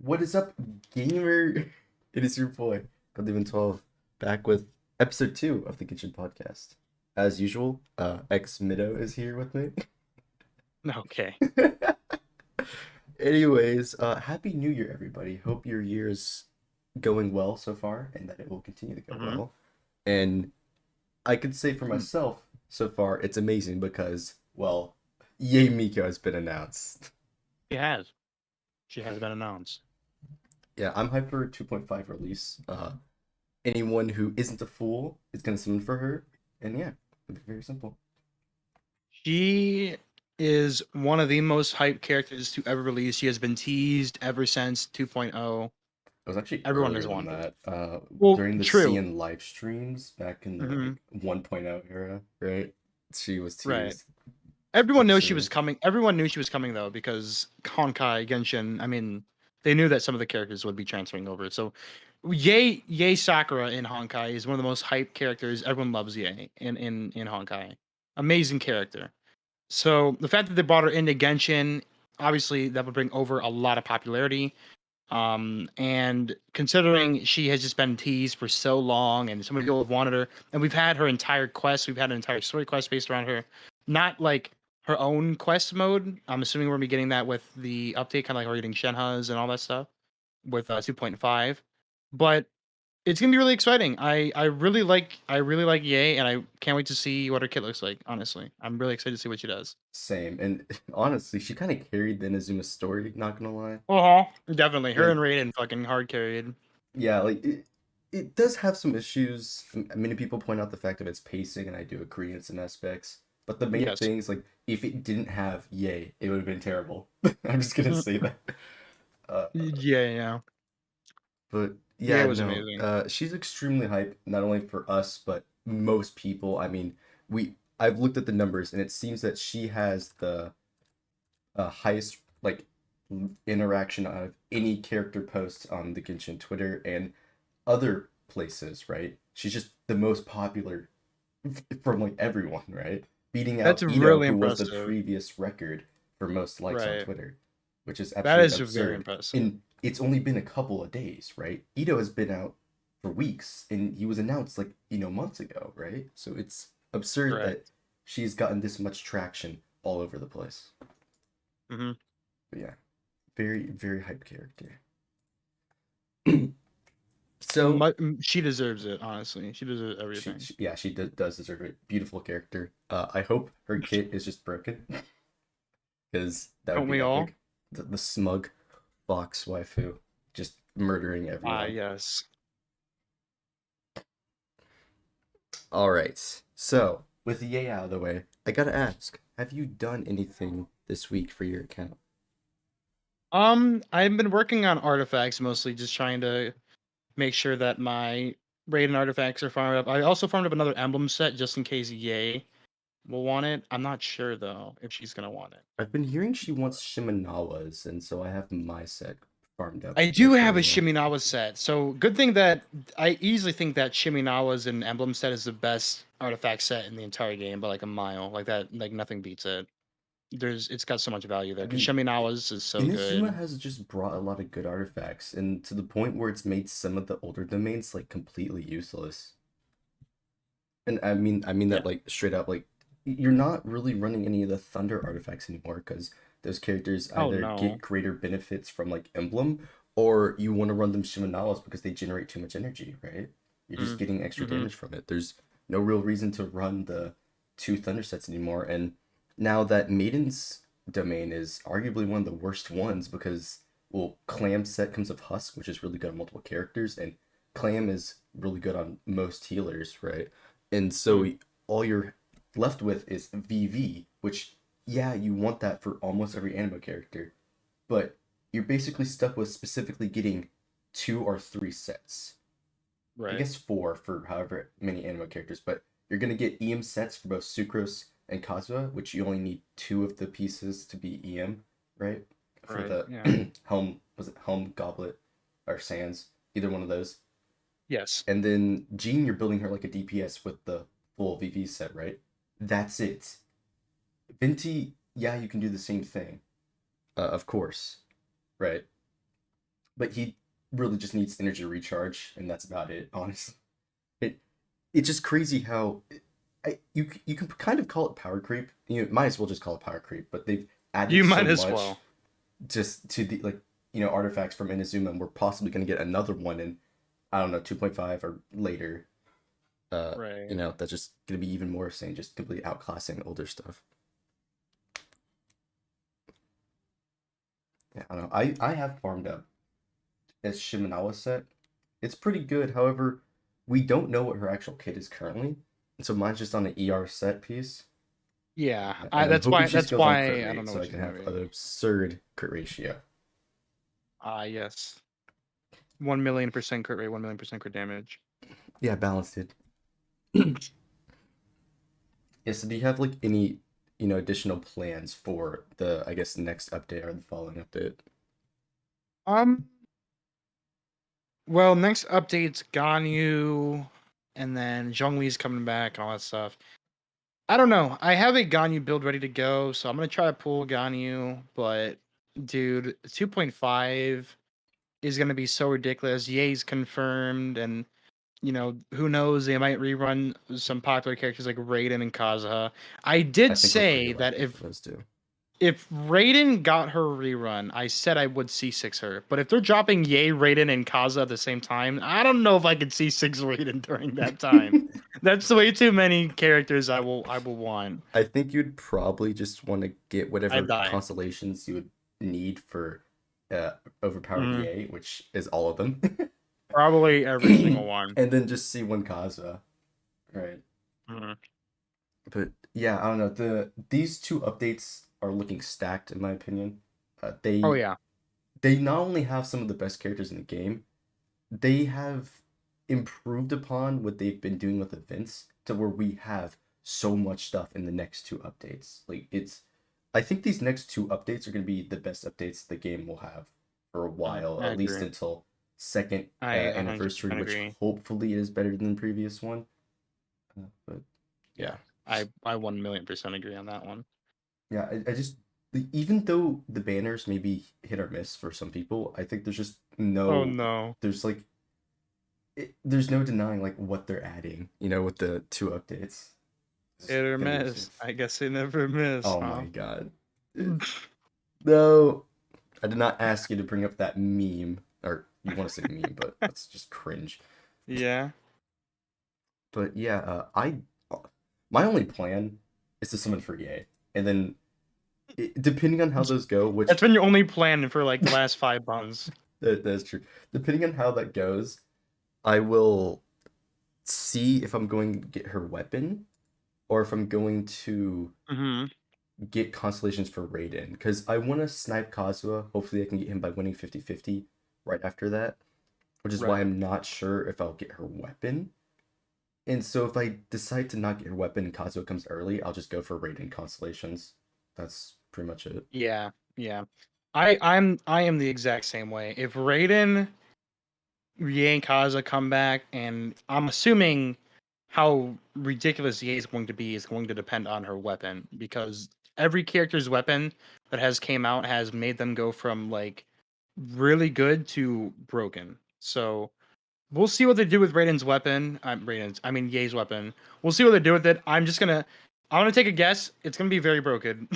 What is up, gamer? It is your boy, Godliven12, back with episode 2 of the Genshin Podcast. As usual, ex Mido is here with me. Okay. Anyways, Happy New Year, everybody. Hope your year is going well so far and that it will continue to go hmm well. And I could say for myself, so far, it's amazing because, well, Yae Miko has been announced. She has. She has been announced. Yeah, I'm hyped for 2.5 release. Anyone who isn't a fool is gonna summon for her, and yeah, it'll be very simple. She is one of the most hyped characters to ever release. She has been teased ever since 2.0. It was actually Everyone earlier has than wanted it. that. Well, During the true. CN live streams back in the hmm 1.0 era, right? She was Right. teased. Everyone knows she was Absurd. coming. Everyone knew she was coming though, because Honkai, Genshin. I mean, they knew that some of the characters would be transferring over. So, Yae Sakura in Honkai is one of the most hyped characters. Everyone loves Yae in Honkai. Amazing character. So the fact that they brought her into Genshin, obviously that would bring over a lot of popularity. And considering she has just been teased for so long, and so many people have wanted her, and we've had her entire quest, we've had an entire story quest based around her, not like her own quest mode. I'm assuming we're gonna be getting that with the update, kind of like we're getting Shenhe's and all that stuff with 2.5. But it's gonna be really exciting. I really like Yae, and I can't wait to see what her kit looks like. Honestly, I'm really excited to see what she does. Same, and honestly, she kind of carried the Inazuma story. Not gonna lie, Uh-huh. Definitely, her like and Raiden fucking hard carried. yeah, like it does have some issues. Many people point out the fact of its pacing, and I do agree in some aspects. But the main Yes. thing is like if it didn't have Yay, it would have been terrible. I'm just gonna Mm, say that. Uh, yeah. but Yeah, yeah, it was no, amazing. she's extremely hype, not only for us, but most people. I mean, I've looked at the numbers, and it seems that she has the highest like interaction out of any character post on the Genshin Twitter and other places, right? She's just the most popular from like everyone, right? Beating That's out Ito, really who was the impressive. previous record for most likes on Right. Twitter, which is That absolutely is very absurd. impressive. And it's only been a couple of days, right? Ito has been out for weeks, and he was announced like months ago, right? So it's absurd that Correct. she's gotten this much traction all over the place. hmm But yeah, very very hyped character. So She deserves it. Honestly, she deserves everything. yeah, she does deserve it. Beautiful character. I hope her kit is just broken because that would Don't be we all? epic. The smug fox waifu just murdering everyone. Yes. All right. So with the yay out of the way, I gotta ask: have you done anything this week for your account? I've been working on artifacts mostly, just trying to make sure that my Raiden artifacts are farmed up. I also farmed up another emblem set just in case Yae will want it. I'm not sure though if she's gonna want it. I've been hearing she wants Shimenawas, and so I have my set farmed up I do like have a very well. Shiminawa set, so good thing that I easily think that Shiminawa's and emblem set is the best artifact set in the entire game by like a mile. Like that, like nothing beats it. It's got so much value there I because mean, Shiminawa's is so Inazuma good. has just brought a lot of good artifacts, and to the point where it's made some of the older domains like completely useless. And I mean that Yeah. like straight up. Like you're not really running any of the Thunder artifacts anymore because those characters Oh either get no. greater benefits from like Emblem, or you want to run them Shimenawas because they generate too much energy, right? You're just Mm. getting extra hmm damage from it. There's no real reason to run the two Thunder sets anymore. And now that Maiden's domain is arguably one of the worst ones because well, Clam set comes with Husk, which is really good on multiple characters, and Clam is really good on most healers, right? And so Mm. all you're left with is VV, which yeah, you want that for almost every anime character, but you're basically stuck with specifically getting two or three sets. I Right. guess four for however many anime characters, but you're gonna get EM sets for both Sucrose and Kazuha, which you only need two of the pieces to be EM, right? For Right. the Yeah. helm, was it helm, goblet, or sands? Either one of those. Yes. And then Jean, you're building her like a DPS with the full VV set, right? That's it. Venti, yeah, you can do the same thing, of course, right? but he really just needs energy recharge, and that's about it. Honestly, it it's just crazy how you can kind of call it power creep. You might as well just call it power creep, but they've added You so might as much well. just to the artifacts from Inazuma, and we're possibly going to get another one in, I don't know, 2.5 or later. Right. That's just going to be even more insane, just completely outclassing older stuff. Yeah, I don't know. I have farmed up as Shiminawa set. It's pretty good. However, we don't know what her actual kit is currently. And so mine's just on an ER set piece. Yeah. And I'm hoping she That's scales on crit why I don't rate know so what I she's can gonna have an be. absurd crit ratio. Yes. 1,000,000% crit rate, 1,000,000% crit damage. Yeah, balanced it. Yeah, so do you have like any, additional plans for the, I guess, next update or the following update? Um. Well, next update's Ganyu, and then Zhongli's coming back and all that stuff. I don't know. I have a Ganyu build ready to go, so I'm gonna try to pull Ganyu. But dude, 2.5 is gonna be so ridiculous. Ye's confirmed, and who knows? They might rerun some popular characters like Raiden and Kazuha. I I did think we're pretty say that likely for those two. if Raiden got her rerun, I said I would C6 her. But if they're dropping Yae, Raiden, and Kaza at the same time, I don't know if I could C6 Raiden during that time. That's way too many characters I will want. I think you'd probably just want to get I'd whatever die. constellations you would need for uh, overpowered Mhm. EA, which is all of them. Probably every single one. And then just see one Kaza. Right. Mhm. But yeah, I don't know. These two updates are looking stacked in my opinion. Oh They yeah. they not only have some of the best characters in the game, they have improved upon what they've been doing with events to where we have so much stuff in the next two updates. I think these next two updates are going to be the best updates the game will have for a while, I at least agree. until second I anniversary, 100% which agree. hopefully is better than the previous one. But Yeah. yeah, I 1,000,000% agree on that one. yeah, I just even though the banners may be hit or miss for some people, I think there's just Oh no no. there's like there's no denying like what they're adding, with the two updates. It's Hit or gonna be insane. miss. I guess they never miss, Oh huh? my god. No, I did not ask you to bring up that meme, or you want to say meme, but that's just cringe. Yeah. But yeah, my only plan is to summon for Yae, and then depending on how those go, which That's been your only plan for like the last 5 months. that's true. Depending on how that goes, I will see if I'm going to get her weapon or if I'm going to Hmm. get constellations for Raiden because I want to snipe Kazuha. Hopefully, I can get him by winning 50-50 right after that, which is why Right. I'm not sure if I'll get her weapon. And so, if I decide to not get her weapon and Kazuha comes early, I'll just go for Raiden constellations. That's pretty much it. Yeah. Yeah. I am the exact same way. If Raiden, Ye and Kaza come back, and I'm assuming how ridiculous Ye is going to be is going to depend on her weapon because every character's weapon that has came out has made them go from like really good to broken. So we'll see what they do with Raiden's weapon. I mean Ye's weapon. We'll see what they do with it. I'm gonna take a guess. It's gonna be very broken.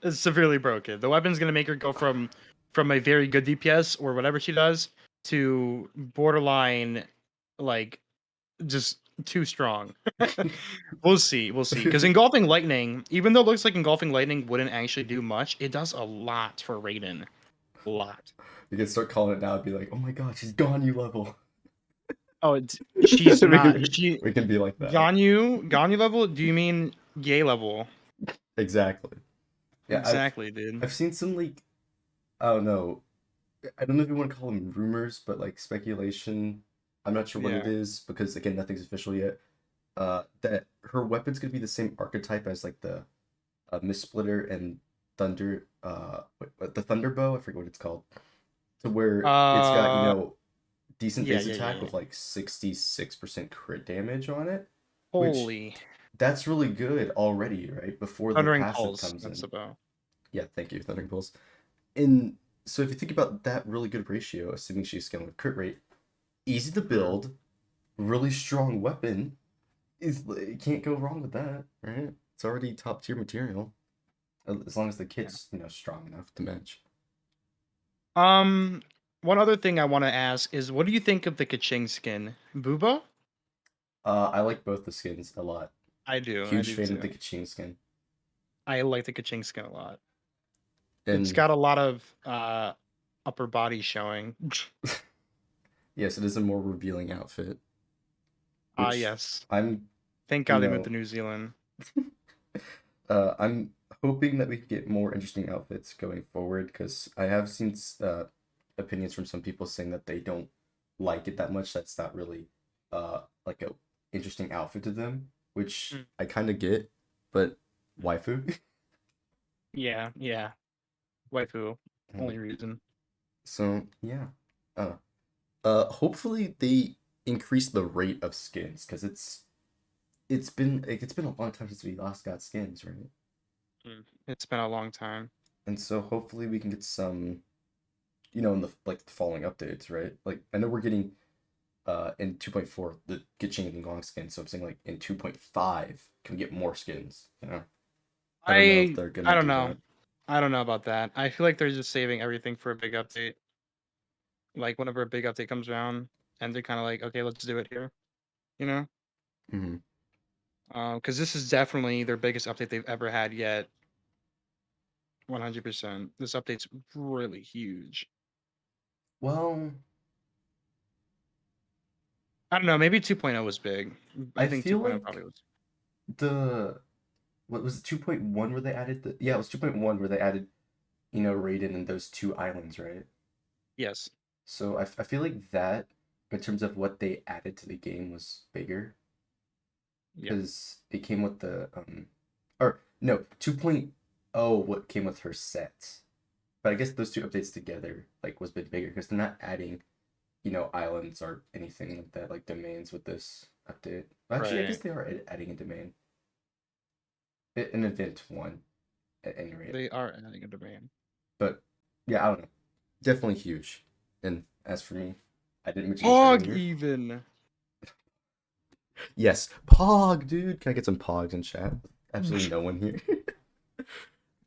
It's severely broken. The weapon's gonna make her go from a very good DPS or whatever she does to borderline, like just too strong. We'll see. We'll see. Because engulfing lightning, even though it looks like engulfing lightning wouldn't actually do much, it does a lot for Raiden. A lot. You can start calling it now and be like, "Oh my god, she's gone you level." Oh, she's we can not. be, we can be like that. Ganyu level? Do you mean Yay level? Exactly. Yeah, Exactly, dude. I've seen some like, I don't know. I don't know if you want to call them rumors, but like speculation. I'm not sure what it Yeah. is because again, nothing's official yet. That her weapon's gonna be the same archetype as like the Mist Splitter and Thunder. The Thunder Bow. I forget what it's called. To where it's got Uh, decent yeah, base yeah, yeah, attack yeah. with like 66% crit damage on it, which Holy that's really good already, right? Before the thundering passive pulse. comes That's in. about. Yeah, thank you, Thundering Pulse. And So if you think about that really good ratio, assuming she's scaling with crit rate, easy to Mm. build, really strong weapon, you can't go wrong with that, right? It's already top tier material, as long as the Yeah. kit's strong enough to match. Um, one other thing I want to ask is, what do you think of the Kaching skin, Booba? I like both the skins a lot. I Huge do fan of the too. Kaching skin, I like the Kaching skin a lot. It's and got a lot of upper body showing. yes, it is a more revealing outfit, Ah, which yes. I'm, Thank you God they moved to know, New Zealand. I'm hoping that we can get more interesting outfits going forward because I have seen opinions from some people saying that they don't like it that much. That's not really like a interesting outfit to them, which Mm. I kind of get, but waifu. Yeah, yeah. Waifu. Um, Only reason. so yeah, uh, hopefully they increase the rate of skins because it's been a long time since we last got skins, right? Mm. It's been a long time. And so hopefully we can get some in the like the following updates, right? Like I know we're getting in 2.4 the Genshin and Gong skin, so I'm saying like in 2.5 can we get more skins, you know? I don't know if I they're gonna I don't do know. that. I don't know about that. I feel like they're just saving everything for a big update. Like whenever a big update comes around, and they're kind of like, okay, let's do it here. You know, Hmm. because this is definitely their biggest update they've ever had yet. 100%. This update's really huge. Well, I don't know. Maybe 2.0 was big. I I think feel 2.0 like probably was. the what was it 2.1 where they added the yeah, it was 2.1 where they added, Raiden and those two islands, right? Yes. So I feel like that in terms of what they added to the game was bigger Yeah. because it came with the or no 2.0 what came with her sets. But I guess those two updates together like was a bit bigger because they're not adding, islands or anything like that, like domains with this update. Well, actually, I guess Right. they are adding a domain. An event one at any rate. They are adding a domain. But yeah, I don't know. Definitely huge. And as for me, I didn't mention this Hog earlier. even. Yes, Pog, dude. Can I get some Pogs in chat? Absolutely no one here.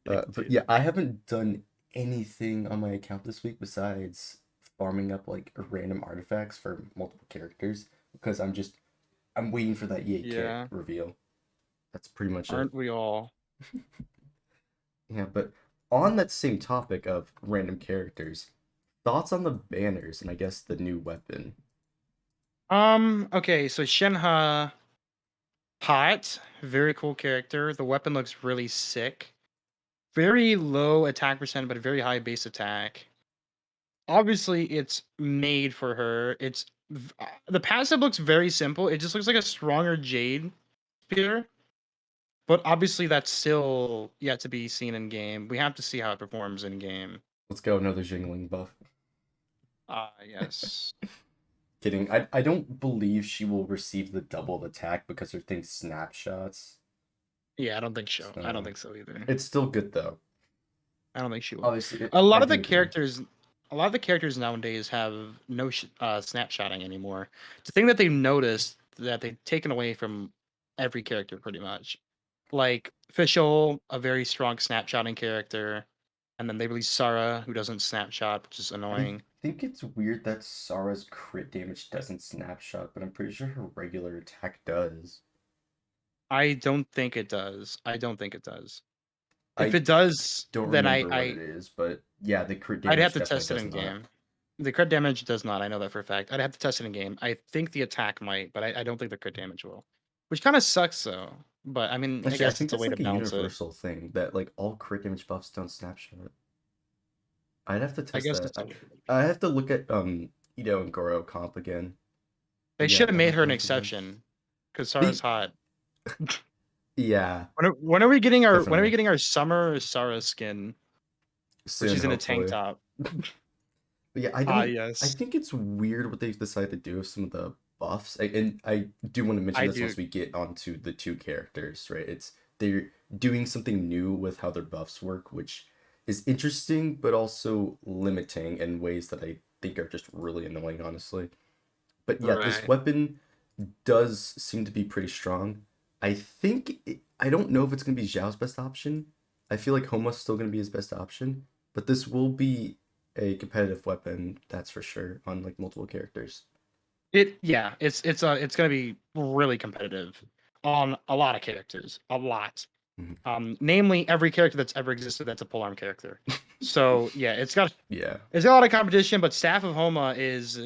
But yeah, I haven't done anything on my account this week besides farming up like random artifacts for multiple characters because I'm waiting for that EA kit Yeah. reveal. That's pretty much it. Aren't we all? Yeah, but on that same topic of random characters, thoughts on the banners and I guess the new weapon. Okay, so Shenhe, hot, very cool character. The weapon looks really sick. Very low attack percent, but very high base attack. Obviously, it's made for her. The passive looks very simple. It just looks like a stronger Jade spear, but obviously that's still yet to be seen in game. We have to see how it performs in game. Let's go, another jingling buff. Ah, yes. Kidding. I don't believe she will receive the double attack because her thing's snapshots. Yeah, I don't think so. I don't So think so either. it's still good though. I don't think she will. Obviously, A I lot of the do agree. characters, a lot of the characters nowadays have no snapshotting anymore. The thing that they've noticed that they've taken away from every character pretty much, like Fischl, a very strong snapshotting character, and then they released Sarah, who doesn't snapshot, which is I annoying. think it's weird that Sara's crit damage doesn't snapshot, but I'm pretty sure her regular attack does. I don't think it does. I don't think it does. If I it does, don't then remember what it is, but yeah, the crit I'd have damage to definitely test it does in not. game. The crit damage does not. I know that for a fact. I'd have to test it in game. I think the attack might, but I don't think the crit damage will. Which kind of sucks though. But I mean, I Actually, I guess think it's a that's way to like a balance it. universal thing that like all crit damage buffs don't snapshot. I'd have to I test guess that. it's a way to I have to look at and Goro comp again. They But yeah, should have I made don't her an know if it is. exception because Sarah's The hot. Yeah, When are we getting definitely. our summer Sarah skin where Soon, she's in a tank hopefully. top? But yeah, Ah, I yes. think it's weird what they've decided to do with some of the buffs. And I do want to mention I this do. once we get onto the two characters, right? They're doing something new with how their buffs work, which is interesting, but also limiting in ways that I think are just really annoying, honestly. But yeah, this Right. weapon does seem to be pretty strong. I don't know if it's gonna be Zhao's best option. I feel like Homa's still gonna be his best option, but this will be a competitive weapon, that's for sure, on like multiple characters. It's gonna be really competitive on a lot of characters, a lot. Mhm. Namely every character that's ever existed that's a polearm character. So yeah, Yeah. it's got a lot of competition, but Staff of Homa is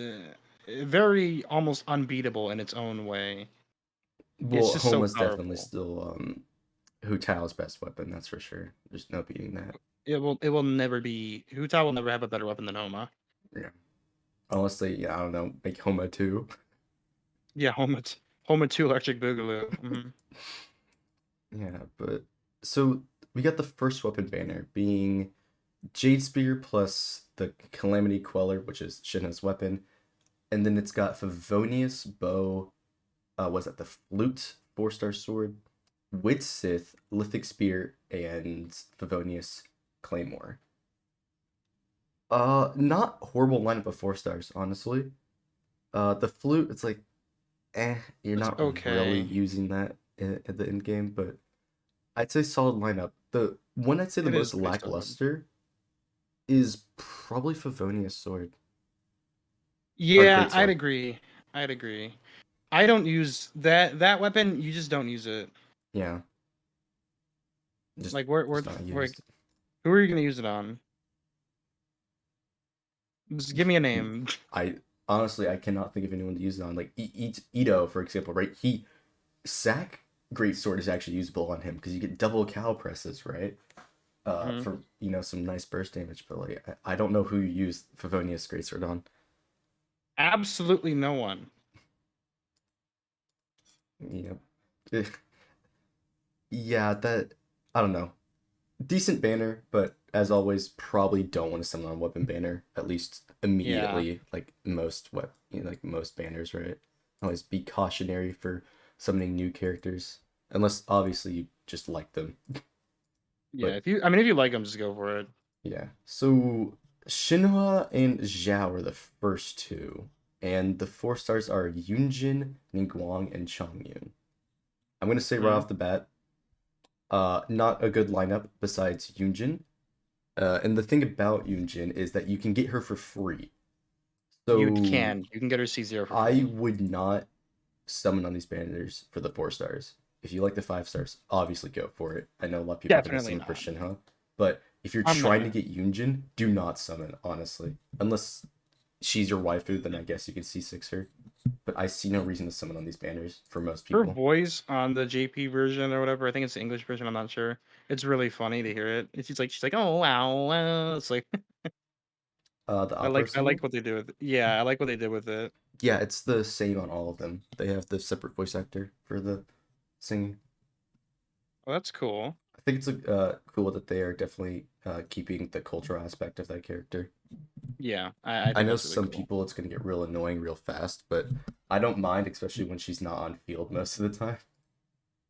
very almost unbeatable in its own way. It's Well, just so Homa's definitely powerful. still Hu Tao's best weapon, that's for sure. There's no beating that. It will never be Hu Tao will never have a better weapon than Homa. Yeah. Unless they, yeah, I don't know, make Homa too. Yeah, Homa 2 Electric Boogaloo. Yeah, but so we got the first weapon banner being Jade Spear plus the Calamity Queller, which is Shinha's weapon, and then it's got Favonius Bow, was that the Flute 4-star sword, Wit Sith, Lithic Spear, and Favonius Claymore. Not horrible lineup of 4 stars, honestly. The Flute, it's like, you're It's not really okay. using that at the end game, but I'd say solid lineup. The one I'd say the It is most pretty solid. lackluster is probably Favonius sword or Yeah, great I'd sword. agree. I'd agree. I don't use that weapon. You just don't use it. Yeah, just Like where just the not like used. who are you gonna use it on? Just give me a Hmm. name. I honestly I cannot think of anyone to use it on. Like Ito, for example, right? He sack great sword is actually usable on him because you get double cow presses, right? Mhm. For some nice burst damage. But like I don't know who you use Favonius great sword on. Absolutely no one. You know, yeah, that I don't know. Decent banner, but as always, probably don't want to summon on weapon banner at least Yeah. immediately, like like most banners, right? Always be cautionary for summoning new characters, unless obviously you just like them. Yeah. But If you like them, just go for it. yeah, so Shinhua and Zhao are the first two, and the 4 stars are Yunjin, Ningguang, and Changyun. I'm gonna say right Mhm. off the bat, not a good lineup besides Yunjin. And the thing about Yunjin is that you can get her for free. So You can get her C0 for I free. would not summon on these banners for the 4 stars. If you like the 5 stars, obviously go for it. I know a lot of people are going to Definitely summon for not. Shinha, but if you're I'm trying to not. get Yunjin, do not summon, honestly. Unless she's your waifu, then I guess you can C6 her. But I see no reason to summon on these banners for most Her people. voice on the JP version or whatever, I think it's the English version, I'm not sure. It's really funny to hear it. She's like, oh wow, wow. It's like The opera I like symbol? what they do with it. Yeah, I like what they did with it. Yeah, it's the same on all of them. They have the separate voice actor for the singing. Oh, that's cool. I think it's cool that they are definitely keeping the cultural aspect of that character. Yeah, I I think know that's really some cool. people it's going to get real annoying real fast, but I don't mind, especially when she's not on field most of the time.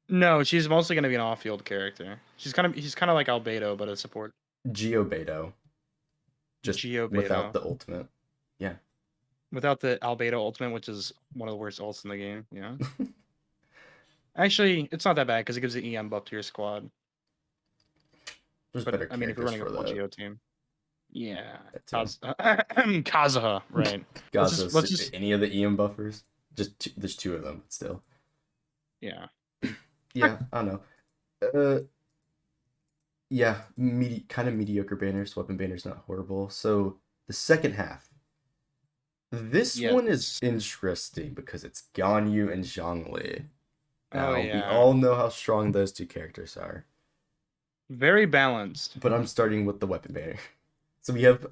No, she's mostly gonna be an off-field character. She's kind of like Albedo, but a support. Geo Beto, just Geo without Beto. the ultimate. Yeah. Without the Albedo ultimate, which is one of the worst ults in the game. Yeah. Actually, it's not that bad because it gives the EM buff to your squad. There's But better I mean, if you're characters running a for full that. Geo team, yeah, That too. Kazuha, right? Gaza's Let's just any of the EM buffers. There's two of them, but still. yeah. Yeah, I don't know. Yeah, kind of mediocre banners. Weapon banners not horrible. So the second half. This one is Yes. interesting because it's Ganyu and Zhongli. Oh Now, we yeah. all know how strong those two characters are, Very balanced. but I'm starting with the weapon banner. So we have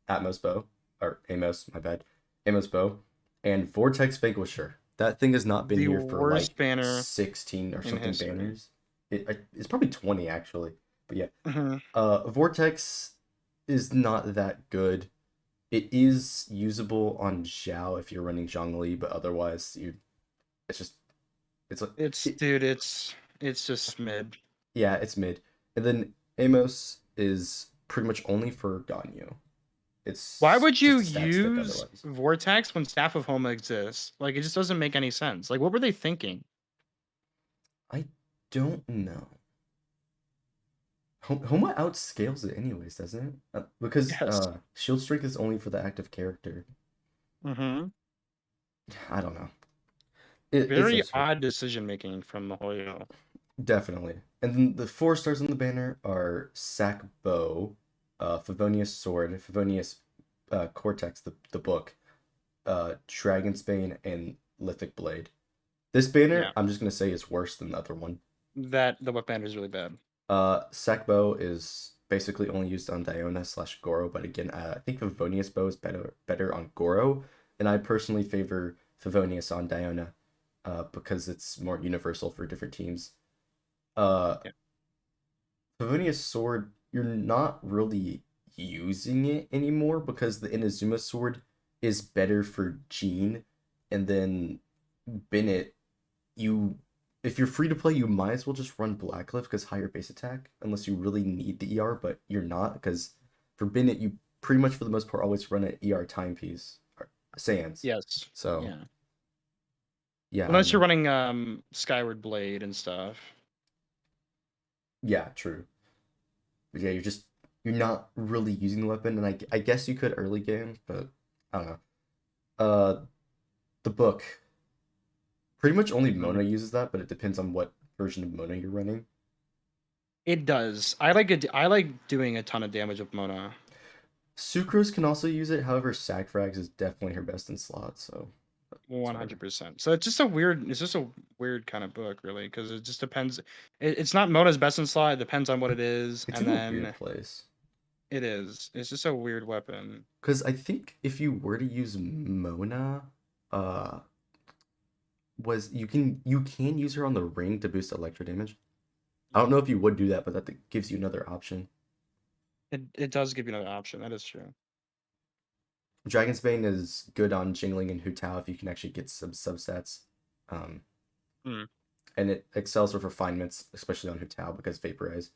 Atmos Bow, or Amos, my bad, Amos Bow, and Vortex Vanquisher. That thing has not been The here for like worst banner 16 or in something history. banners. It's probably 20 actually, but yeah. Mhm. Vortex is not that good. It is usable on Zhao if you're running Zhongli, but otherwise it's just it's like it, It's just mid. yeah, it's mid. And then Amos is pretty much only for Ganyu. Why It's would you just a stat stick use otherwise. Vortex when Staff of Homa exists? Like, it just doesn't make any sense. Like, what were they thinking? I don't know. Homa outscales it anyways, doesn't it? Because Yes. shield strength is only for the active character. Mm-hmm. I don't know. It's Very absurd. odd decision making from the Hoyo. Definitely. And then the 4 stars on the banner are Sack Bow, Favonius Sword, Favonius Cortex, the book, Dragon's Bane, and Lithic Blade. This banner, Yeah, I'm just gonna say, is worse than the other one. that the whip band is really bad. Sack Bow is basically only used on Diona/Goro, but again, I think Favonius Bow is better on Goro, and I personally favor Favonius on Diona, because it's more universal for different teams. Uh, Yeah. Favonius Sword, you're not really using it anymore because the Inazuma Sword is better for Jean, and then Bennett, you if you're free to play, you might as well just run Blackcliff because higher base attack, unless you really need the ER, but you're not because for Bennett, you pretty much for the most part always run an ER timepiece or Sans. Yes. So Yeah. yeah, Unless you're running Skyward Blade and stuff. yeah, true. But yeah, you're not really using the weapon, and I guess you could early game, but I don't know. Uh, the book pretty much only Mhm. Mona uses that, but it depends on what version of Mona you're running. It does. I like it. I like doing a ton of damage with Mona. Sucrose can also use it, however, Sackfrags is definitely her best in slot, so it's One whatever. hundred percent. So it's just a weird. It's just a weird kind of book, really, because it just depends. It's not Mona's best in slot. It depends on what it is, It's and in a weird then place. it is. It's just a weird weapon. Because I think if you were to use Mona, uh, you can use her on the ring to boost electro damage. I don't Yeah. know if you would do that, but that gives you another option. It does give you another option. That is true. Dragon's Bane is good on Jingling and Hu Tao if you can actually get some subsets. Um, Hmm. and it excels with refinements, especially on Hu Tao because Vaporize.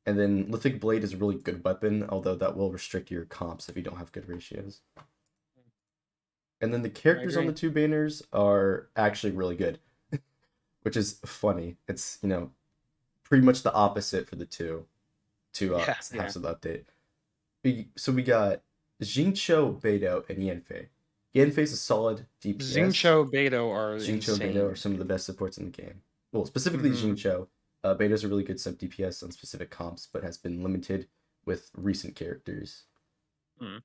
And then Lithic Blade is a really good weapon, although that will restrict your comps if you don't have good ratios. And then the I characters on agree. the two banners are actually really good, which is funny. It's, pretty much the opposite for the two Yeah. halves Yeah. of the update. So we got Jingcho, Beidou, and Yanfei. Yanfei's a solid DPS. Xingqiu Beidou are Jingcho and Beidou are insane. some of the best supports in the game. Well, specifically Hmm. Jingcho. Beidou's a really good sub DPS on specific comps, but has been limited with recent characters. Hmm.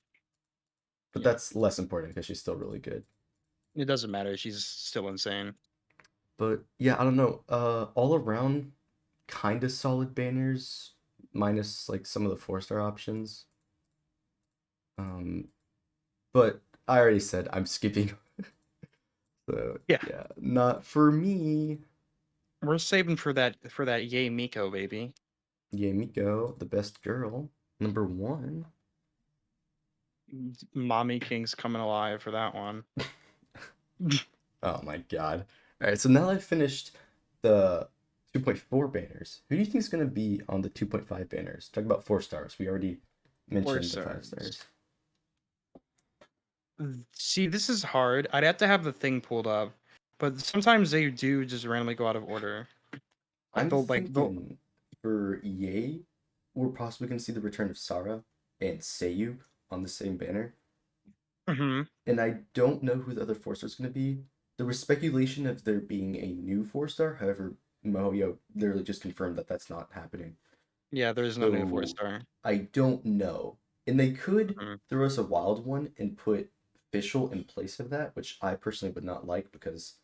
But Yeah. that's less important because she's still really good. It doesn't matter. She's still insane. But yeah, I don't know. All around, kind of solid banners, minus like some of the 4 star options. Um, but I already said I'm skipping. So Yeah. yeah, not for me. We're saving for that Yae Miko baby. Yae Miko, the best girl, number 1. Mommy King's coming alive for that one. Oh my god. All right, so now I've finished the 2.4 banners. Who do you think is going to be on the 2.5 banners? Talk about 4 stars. We already Four mentioned the 5 stars. stars. See, this is hard. I'd have to have the thing pulled up, but sometimes they do just randomly go out of order. Like I'm they'll. thinking for Yay, we're possibly going to see the return of Sarah and Seiyu on the same banner. Mhm. And I don't know who the other 4 star is going to be. There was speculation of there being a new 4 star. However, Moyo literally just confirmed that that's not happening. Yeah, there's no new four So star. I don't know. And they could Mhm. throw us a wild one and put Fischl in place of that, which I personally would not like because,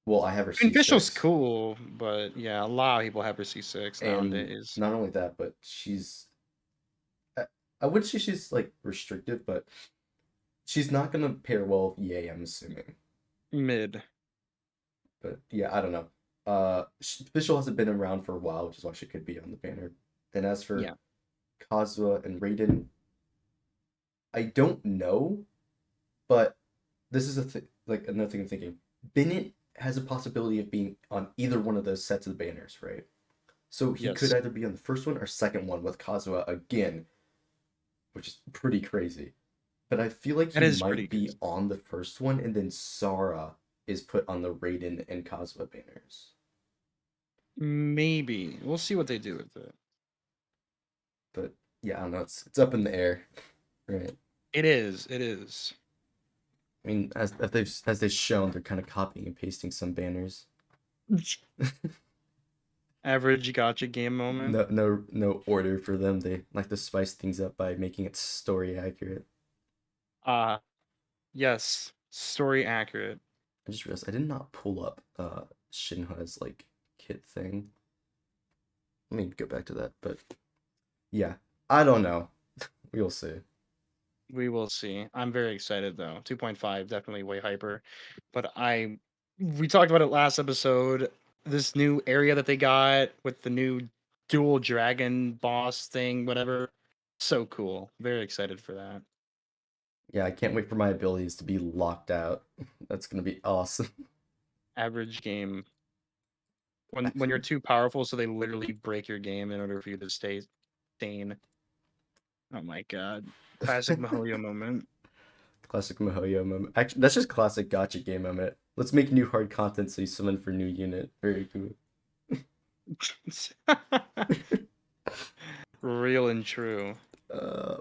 well, I have her I mean, Fischl's C6. cool, but yeah, a lot of people have her C6 And nowadays. not only that, but I, I would say she's like restrictive, but she's not gonna pair well with Yay, I'm assuming. Mid. But yeah, I don't know. Fischl hasn't been around for a while, which is why she could be on the banner. And as for Yeah. Kazuha and Raiden, I don't know, but this is like another thing I'm thinking. Bennett has a possibility of being on either one of those sets of banners, right? So he could Yes, either be on the first one or second one with Kazuha again, which is pretty crazy. But I feel like that he is pretty might be crazy. on the first one, and then Sara is put on the Raiden and Kazuha banners. Maybe we'll see what they do with it. But yeah, I don't know. It's up in the air, right? It is. It is. I mean, as they've shown, they're kind of copying and pasting some banners. Average gotcha game moment. No order for them. They like to spice things up by making it story accurate. Yes, story accurate. I just realized I did not pull up Shinhe's like kit thing. Let me go back to that. But yeah, I don't know. We'll see. We will see. I'm very excited though. 2.5 definitely way hyper. But we talked about it last episode. This new area that they got with the new dual dragon boss thing, whatever. So cool. Very excited for that. Yeah, I can't wait for my abilities to be locked out. That's gonna be awesome. Average game. When you're too powerful, so they literally break your game in order for you to stay sane. Oh my god. Classic Mihoyo moment. Classic Mihoyo moment. Actually, that's just classic gotcha game moment. Let's make new hard content so you summon for new unit. Very cool. Real and true.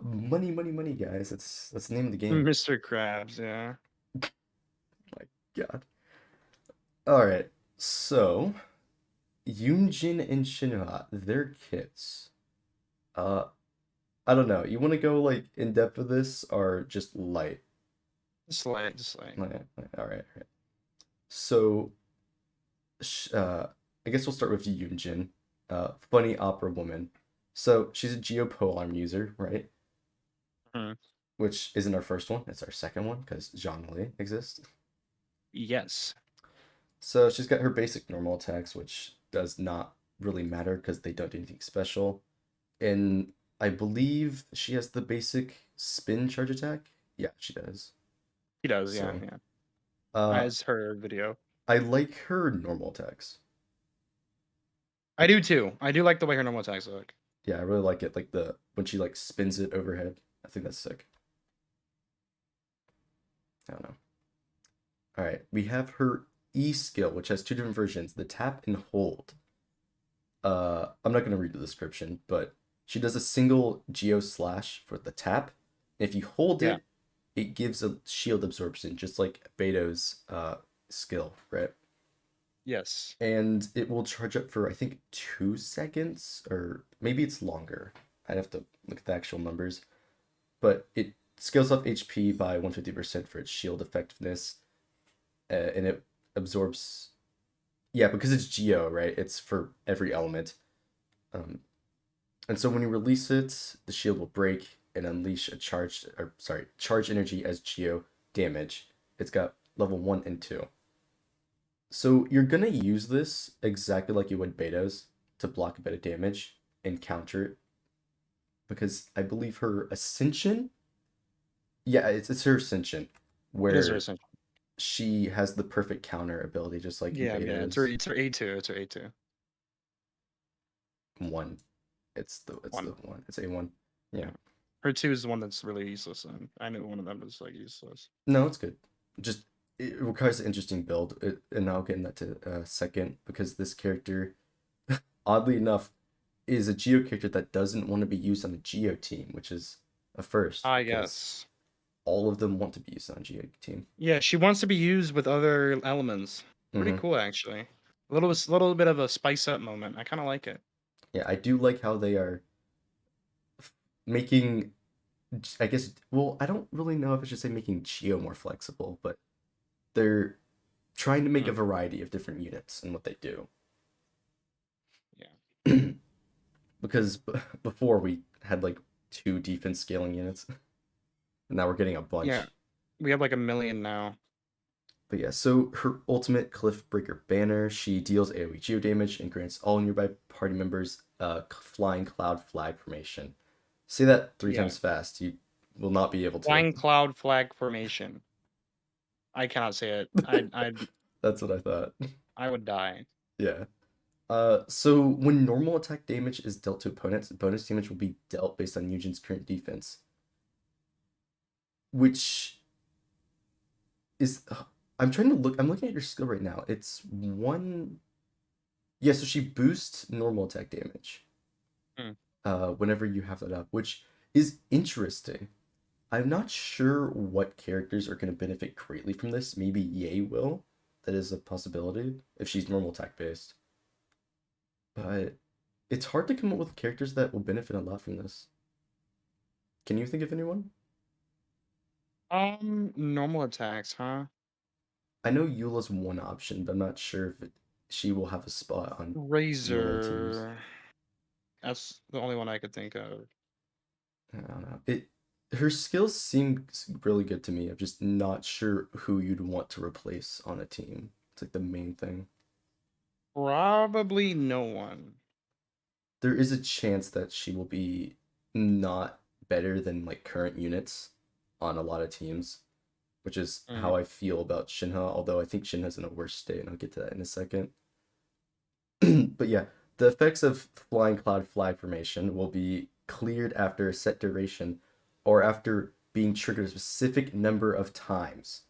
Money, guys. That's the name of the game. Mr. Krabs, yeah. My God. All right. So, YunJin and Shinha, their kits. Uh, I don't know. You want to go like in depth with this or just light? Just like. All right. So, I guess we'll start with Yunjin, funny opera woman. So she's a geopolarm user, right? Mhm. Which isn't our first one. It's our second one because Zhongli exists. Yes. So she's got her basic normal attacks, which does not really matter because they don't do anything special. And I believe she has the basic spin charge attack. Yeah, she does. He does, yeah, So, yeah. uh, As her video. I like her normal attacks. I do too. I do like the way her normal attacks look. Yeah, I really like it. Like the when she like spins it overhead. I think that's sick. I don't know. All right, we have her E skill, which has two different versions: the tap and hold. I'm not gonna read the description, but she does a single geo slash for the tap. If you hold Yeah. it, it gives a shield absorption, just like Beto's skill, right? Yes. And it will charge up for I think 2 seconds, or maybe it's longer. I'd have to look at the actual numbers, but it scales up HP by 150% for its shield effectiveness, and it absorbs. Yeah, because it's Geo, right? It's for every element. Um, and so when you release it, the shield will break and unleash a charge energy as Geo damage. It's got level 1 and 2. So you're gonna use this exactly like you would Beto's to block a bit of damage and counter it. Because I believe her Ascension, yeah, it's her Ascension, It is her where essential. she has the perfect counter ability, just like Yeah, yeah. Beto's It's her A2. It's her A2. one. It's the One. one. It's A1. Yeah. Yeah. Her two is the one that's really useless, and I knew one of them was like useless. No, it's good. Just it requires an interesting build, and I'll get into that to second because this character, oddly enough, is a Geo character that doesn't want to be used on a Geo team, which is a first I because guess. all of them want to be used on a Geo team. Yeah, she wants to be used with other elements. Pretty Hmm. cool, actually. Little bit of a spice up moment. I kind of like it. Yeah, I do like how they are making. I guess. Well, I don't really know if I should say making Geo more flexible, but they're trying to make a Mm, variety of different units and what they do. yeah. Because before we had like two defense scaling units, and now we're getting a Yeah. bunch. We have like a million now. But yeah, so her ultimate Cliffbreaker banner, she deals AoE geo damage and grants all nearby party members flying cloud flag formation. Say that three Yeah. times fast, you will not be able to. Flying cloud flag formation. I cannot say it. That's what I thought. I would die. Yeah. So when normal attack damage is dealt to opponents, bonus damage will be dealt based on YunJin's current defense, which is I'm trying to look. I'm looking at your skill right now. It's one. Yeah, so she boosts normal attack damage. Hmm. Whenever you have that up, which is interesting. I'm not sure what characters are going to benefit greatly from this. Maybe Yae will. That is a possibility if she's normal attack based. But it's hard to come up with characters that will benefit a lot from this. Can you think of anyone? Normal attacks, huh? I know Eula's one option, but I'm not sure if she will have a spot on Eula teams. Razor. That's the only one I could think of. I don't know. Her skills seem really good to me. I'm just not sure who you'd want to replace on a team. It's like the main thing. Probably no one. There is a chance that she will be not better than like current units on a lot of teams, which is Mm. how I feel about Shinhe, although I think Shinhe's in a worse state, and I'll get to that in a second. But yeah, the effects of Flying Cloud flag formation will be cleared after a set duration or after being triggered a specific number of times.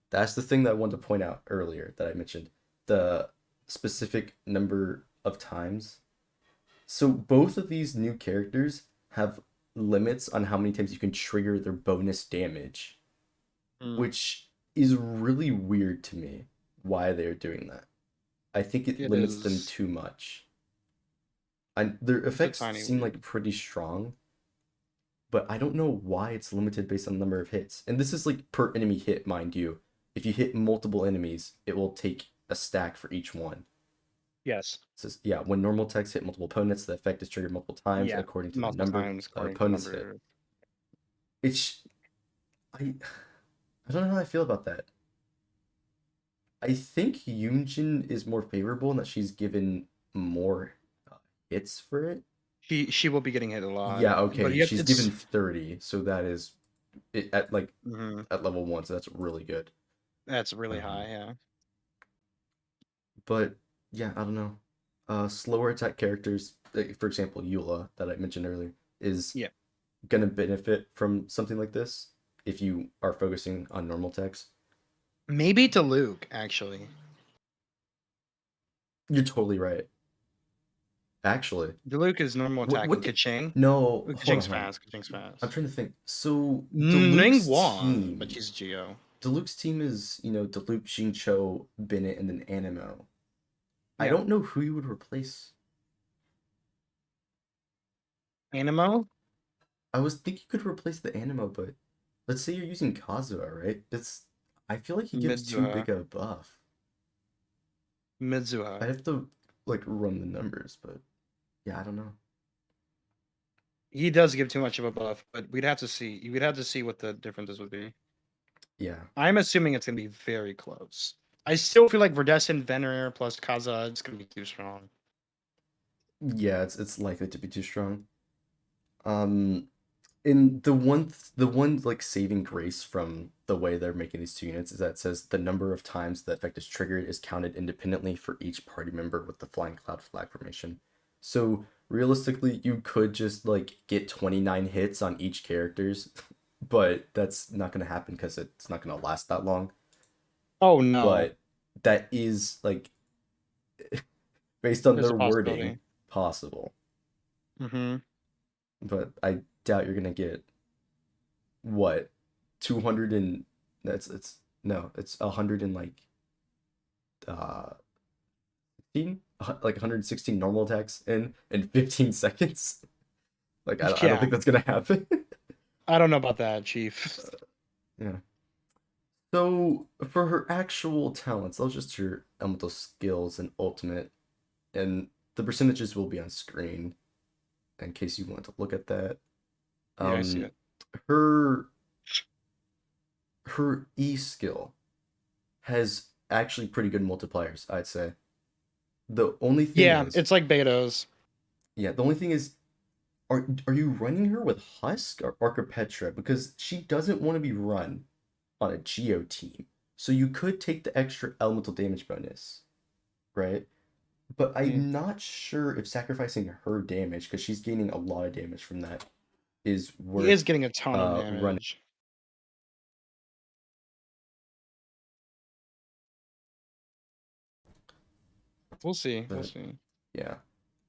That's the thing that I wanted to point out earlier that I mentioned. The specific number of times. So both of these new characters have limits on how many times you can trigger their bonus damage, Mm. which is really weird to me why they're doing that. I think it It limits them is. too much. And their It's a effects tiny seem like weird. pretty strong, but I don't know why it's limited based on the number of hits. And this is like per enemy hit, mind you. If you hit multiple enemies, it will take a stack for each one. Yes. It says, yeah, when normal attacks hit multiple opponents, the effect is triggered multiple times Yeah. according to the Multiple number times according to opponents hit. number. It's I I don't know how I feel about that. I think Yunjin is more favorable in that she's given more hits for it. She will be getting hit a lot, Yeah, but okay, yet she's it's. given 30, so that is it at like Mhm. at level 1, so that's really good. That's really high. Um, Yeah. but yeah, I don't know. Slower attack characters, like, for example, Eula that I mentioned earlier, is Yeah. gonna benefit from something like this if you are focusing on normal attacks. Maybe to Luke actually. You're totally right. Actually, Diluc is normal attack what and did Kaching. no, hold Kaching's on. fast. Kaching's I'm fast. trying to think. So Ning Wan, but she's Geo. Deluxe team is, Deluxe, Xingqiu, Bennett, and then Animo. I Yeah. don't know who you would replace. Animo? I was thinking you could replace the Animo, but let's say you're using Kazuha, right? I feel like he gives too Midzuha. big a buff. Midzuha. I'd have to like run the numbers, but yeah, I don't know. He does give too much of a buff, but we'd have to see. We'd have to see what the differences would be. Yeah. I'm assuming it's gonna be very close. I still feel like Verdescent Venerer plus Kaza is gonna be too strong. Yeah, it's likely to be too strong. Um in the one like saving grace from the way they're making these two units is that it says the number of times the effect is triggered is counted independently for each party member with the flying cloud flag formation. So realistically, you could just like get 29 hits on each characters, but that's not gonna happen because it's not gonna last that long. Oh no, But that is like based on there's their a wording possibility. possible. Mm-hmm. But I doubt you're gonna get what 200 and that's it's no it's 100 and uh 16 like 116 normal attacks in 15 seconds. Like I don't Yeah, think that's gonna happen. I don't know about that, Chief. Yeah, so for her actual talents, those just her elemental skills and ultimate, and the percentages will be on screen in case you want to look at that. Yeah, I see um it. her her E skill has actually pretty good multipliers, I'd say. The only thing Yeah, is, it's like Betos. yeah, the only thing is, are you running her with Husk or Archipetra? Because she doesn't want to be run on a Geo team. So you could take the extra elemental damage bonus, right? But Mm. I'm not sure if sacrificing her damage, because she's gaining a lot of damage from that, is He is worth getting a ton of running. damage. We'll see. We'll But see. yeah.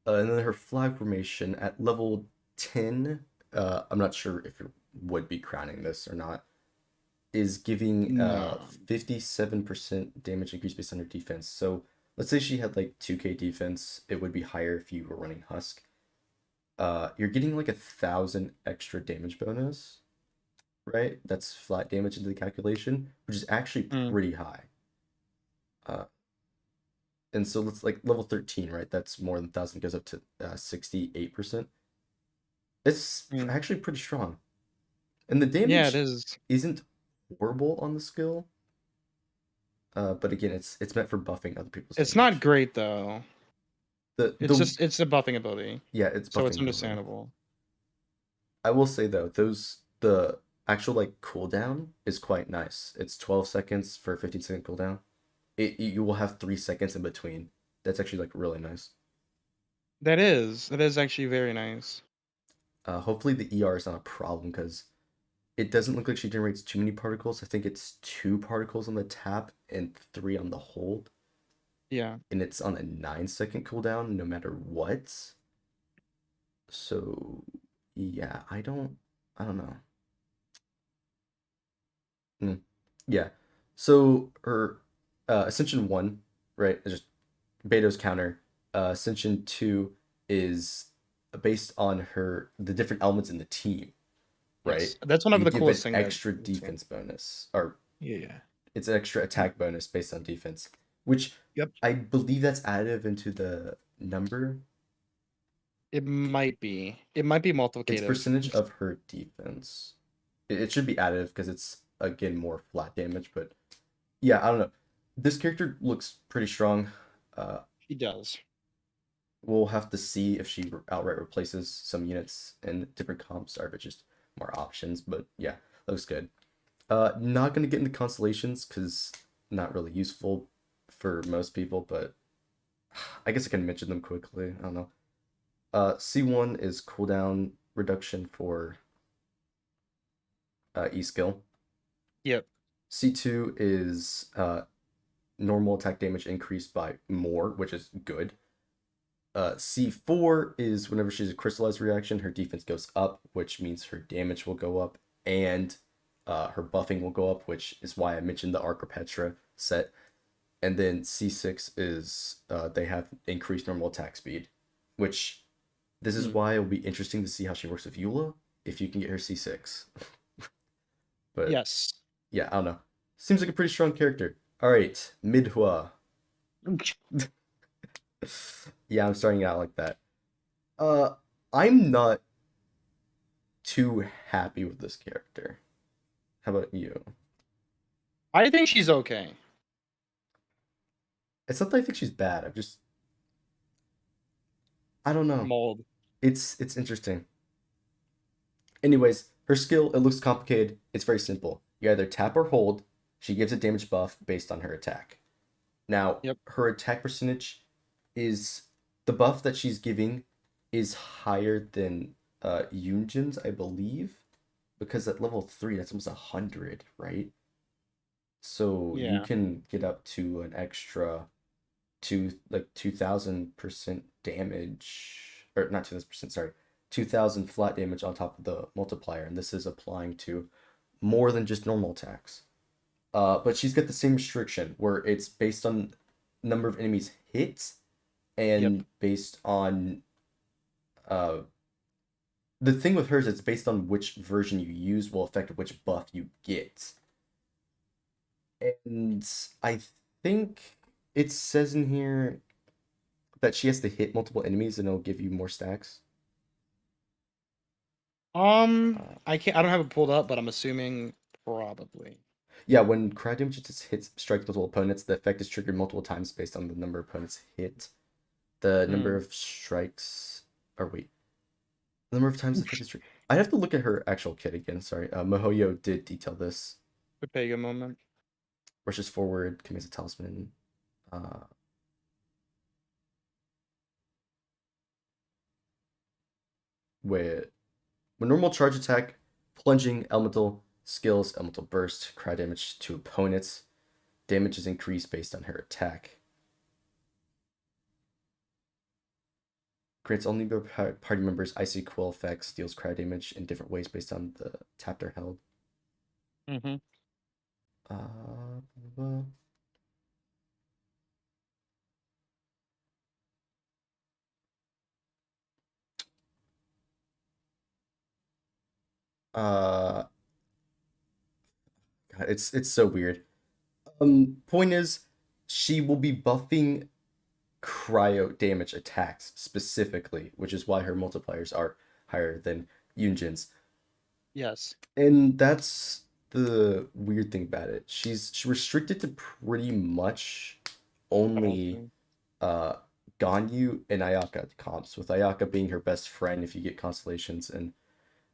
And then her flag formation at level 10, I'm not sure if you would be crowning this or not, is giving No. 57% damage increase based on her defense. So let's say she had like 2k defense, it would be higher if you were running Husk. You're getting like 1,000 extra damage bonus, right? That's flat damage into the calculation, which is actually Mm. pretty high. Uh, and so let's like level 13, right? That's more than 1,000, goes up to 68%. It's Mm. actually pretty strong. And the Yeah, it damage is. isn't horrible on the skill. But again, it's meant for buffing other people's It's not damage. great though. The It's a buffing ability, Yeah, it's so it's buffing ability. understandable. I will say though, the actual like cooldown is quite nice. It's 12 seconds for a 15-second cooldown. You will have 3 seconds in between. That's actually like really nice. That is actually very nice. Hopefully the ER is not a problem because it doesn't look like she generates too many particles. I think it's 2 particles on the tap and 3 on the hold, Yeah. and it's on a 9 second cooldown no matter what. So yeah, I don't know. Mm. Yeah. So her Ascension 1, right, is just Beto's counter. Ascension 2 is based on the different elements in the team, Yes. right? That's one of You the give coolest an thing that extra I've seen. defense bonus, or Yeah, yeah. it's an extra Mm. attack bonus based on defense, which Yep. I believe that's additive into the number. It might be. It might be It's multiplicative. percentage of her defense. It should be additive because it's again more flat damage, but yeah, I don't know. This character looks pretty strong. Uh, He does. we'll have to see if she outright replaces some units in different comps or if it's just more options. But yeah, looks good. Not gonna get into constellations because not really useful for most people, but I guess I can mention them quickly. I don't know. C1 is cooldown reduction for E skill. Yep. C2 is normal attack damage increased by more, which is good. C4 is whenever she's a crystallized reaction, her defense goes up, which means her damage will go up, and her buffing will go up, which is why I mentioned the Archpetra set. And then C6 is they have increased normal attack speed, which this is Mm. why it'll be interesting to see how she works with Eula if you can get her C6. But Yes. yeah, I don't know. Seems like a pretty strong character. All right, Midwa. Yeah, I'm starting out like that. Uh, I'm not too happy with this character. How about you? I think she's okay. It's not that I think she's bad. I don't know. Mold. It's interesting. Anyways, her skill, it looks complicated. It's very simple. You either tap or hold. She gives a damage buff based on her attack. Now, Yep. her attack percentage is the buff that she's giving is higher than YunJin's, I believe, because at level 3 that's almost 100, right? So you Yeah. can get up to an extra 2,000% damage, or not 2,000%, sorry, 2,000 flat damage on top of the multiplier, and this is applying to more than just normal attacks. But she's got the same restriction where it's based on number of enemies hit Yep. and based on uh the thing with hers, it's based on which version you use will affect which buff you get. And I think it says in here that she has to hit multiple enemies and it'll give you more stacks. Uh, I can't. I don't have it pulled up, but I'm assuming probably. yeah, when crowd damage just hits strikes multiple opponents, the effect is triggered multiple times based on the number of opponents hit. The number Mm. of strikes, or wait, the number of times the effect is triggered. I'd have to look at her actual kit again. Sorry, Mihoyo did detail this. Pega moment. Rushes forward, commands a talisman. Uh, with normal charge attack, plunging, elemental skills, elemental burst, cry damage to opponents. Damage is increased based on her attack. Grants only party members icy quill effects, deals cry damage in different ways based on the tapped or held. Mm-hmm. Uh, blah, God, it's so weird. Point is, she will be buffing cryo damage attacks specifically, which is why her multipliers are higher than Yunjin's. Yes. And that's the weird thing about it. She's restricted to pretty much only Awesome. uh Ganyu and Ayaka comps, with Ayaka being her best friend if you get constellations. And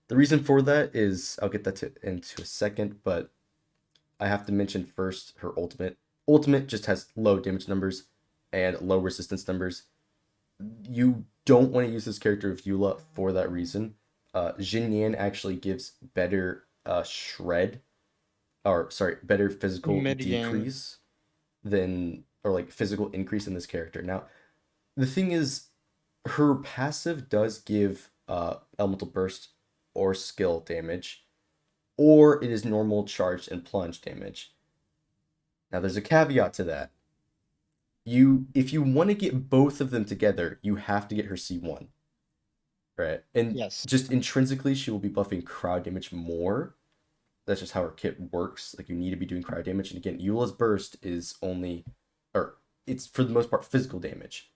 the reason for that is I'll get into a second, but I have to mention first her ultimate. Ultimate just has low damage numbers and low resistance numbers. You don't want to use this character of Eula for that reason. Jin Yan actually gives better shred, or sorry, better physical Mid game. decrease than, or like physical increase in this character. Now, the thing is, her passive does give elemental burst or skill damage, or it is normal charge and plunge damage. Now, there's a caveat to that. If you want to get both of them together, you have to get her C1, right? And Yes. just intrinsically, she will be buffing crowd damage more. That's just how her kit works. Like, you need to be doing crowd damage. And again, Eula's burst is only, or it's for the most part physical damage.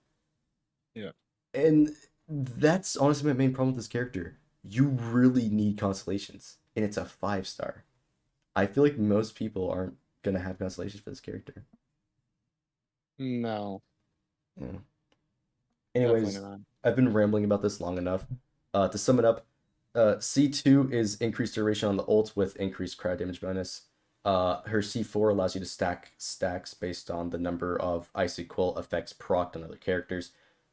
Yeah. And that's honestly my main problem with this character. You really need constellations, and it's a 5-star. I feel like most people aren't gonna have constellations for this character. No. Yeah. Definitely Anyways, not. I've been rambling about this long enough. To sum it up, C2 is increased duration on the ult with increased crowd damage bonus. Her C4 allows you to stack stacks based on the number of Icy Quill effects procced on other characters,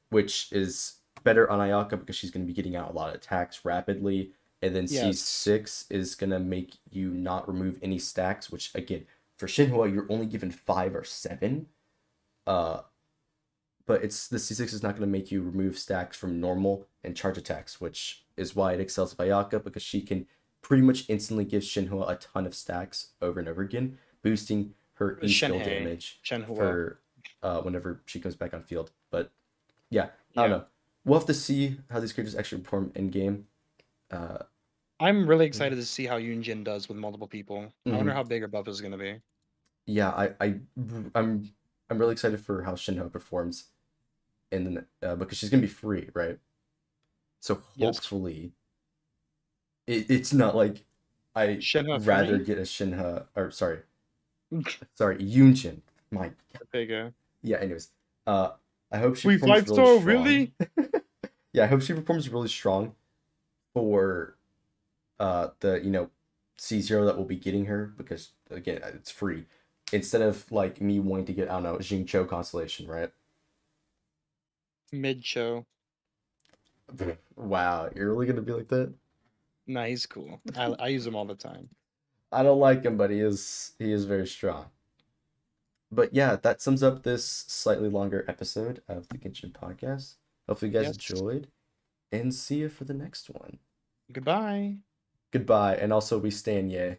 which is better on Ayaka because she's going to be getting out a lot of attacks rapidly. And then Yes. C6 is going to make you not remove any stacks, which again, for Shenhe, you're only given 5 or 7. But it's the C6 is not going to make you remove stacks from normal and charge attacks, which is why it excels with Ayaka, because she can pretty much instantly give Shenhe a ton of stacks over and over again, boosting her E-skill Shenhe. damage Shenhua. for whenever she comes back on field. But yeah, I Yeah. don't know. We'll have to see how these characters actually perform in game. I'm really excited to see how YunJin does with multiple people. I wonder Mhm. how big her buff is gonna be. Yeah, I'm I'm really excited for how Shenhe performs, and because she's gonna be free, right? So Yes. hopefully it's not like I Shenhe rather free? get a Shinha, or sorry, Yunjin. My Bigger. yeah. Anyways, I hope she We performs five really star, strong. really? Yeah, I hope she performs really strong for the C0 that will be getting her, because again it's free, instead of like me wanting to get, I don't know, Jingcho constellation, right? Mid show. Wow, you're really gonna be like that? Nah, he's cool. I use him all the time. I don't like him, but he is very strong. But yeah, that sums up this slightly longer episode of the Genshin podcast. Hopefully, you guys Yes. enjoyed, and see you for the next one. Goodbye. Goodbye, and also we stand Yae.